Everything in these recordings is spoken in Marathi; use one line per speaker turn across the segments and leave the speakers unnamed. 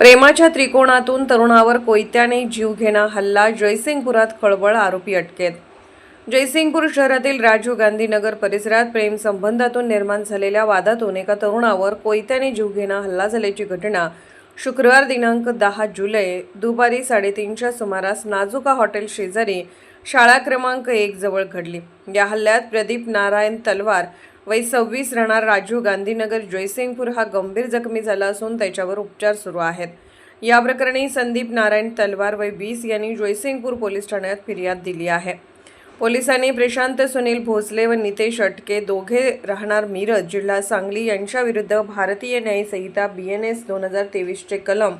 प्रेमाच्या त्रिकोणातून तरुणावर कोयत्याने जीवघेणा हल्ला, जयसिंगपुरात खळबळ, आरोपी अटकेत. जयसिंगपूर शहरातील राजीव गांधी नगर परिसरात प्रेम संबंधातून निर्माण झालेल्या वादातून एका तरुणावर कोयत्याने जीवघेणा हल्ला झाल्याची घटना शुक्रवार दिनांक 10 जुलै दुपारी 3:30च्या सुमारास नाजुका हॉटेल शेजारी शाळा क्रमांक 1 जवळ घडली. या हल्ल्यात प्रदीप नारायण तलवार वय 26 राहणार राजीव गांधीनगर जयसिंगपूर हा गंभीर जखमी झाला असून त्याच्यावर उपचार सुरू आहेत. या प्रकरणी संदीप नारायण तलवार वय 20 यांनी जयसिंगपूर पोलीस ठाण्यात फिर्याद दिली आहे. पोलिसांनी प्रशांत सुनील भोसले व नितेश अटके दोघे राहणार मिरज जिल्हा सांगली यांच्याविरुद्ध भारतीय न्याय संहिता BNS 2023 चे कलम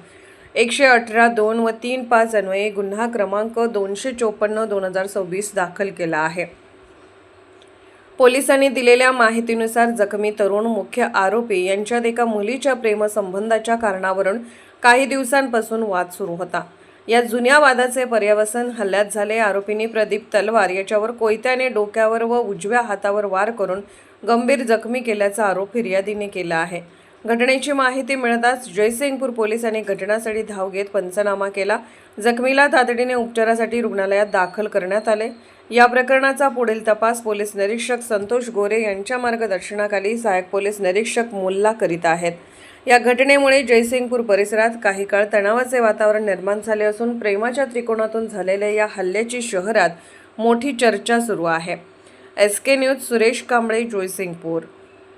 118(2) व 3(5) अन्वये गुन्हा क्रमांक 254/2026 दाखल केला आहे. पोलिसांनी दिलेल्या माहितीनुसार जखमी तरुण मुख्य आरोपी यांच्यात एका मुलीच्या प्रेमसंबंधाच्या कारणावरून काही दिवसांपासून वाद सुरू होता. या जुन्या वादाचे पर्यवसन हल्ल्यात झाले. आरोपींनी प्रदीप तलवार याच्यावर कोयत्याने डोक्यावर व उजव्या हातावर वार करून गंभीर जखमी केल्याचा आरोप फिर्यादीने केला आहे. घटनेची माहिती मिळताच जयसिंगपूर पोलिसांनी घटनास्थळी धाव घेत पंचनामा केला. जखमीला तातडीने उपचारासाठी रुग्णालयात दाखल करण्यात आले. या प्रकरणाचा पुढील तपास पोलीस निरीक्षक संतोष गोरे यांच्या मार्गदर्शनाखाली सहाय्यक पोलीस निरीक्षक मुल्ला करीत आहेत. या घटनेमुळे जयसिंगपूर परिसरात काही काळ तणावाचे वातावरण निर्माण झाले असून प्रेमाच्या त्रिकोणातून झालेल्या या हल्ल्याची शहरात मोठी चर्चा सुरू आहे. SK news Suresh Kamble, Jaysingpur.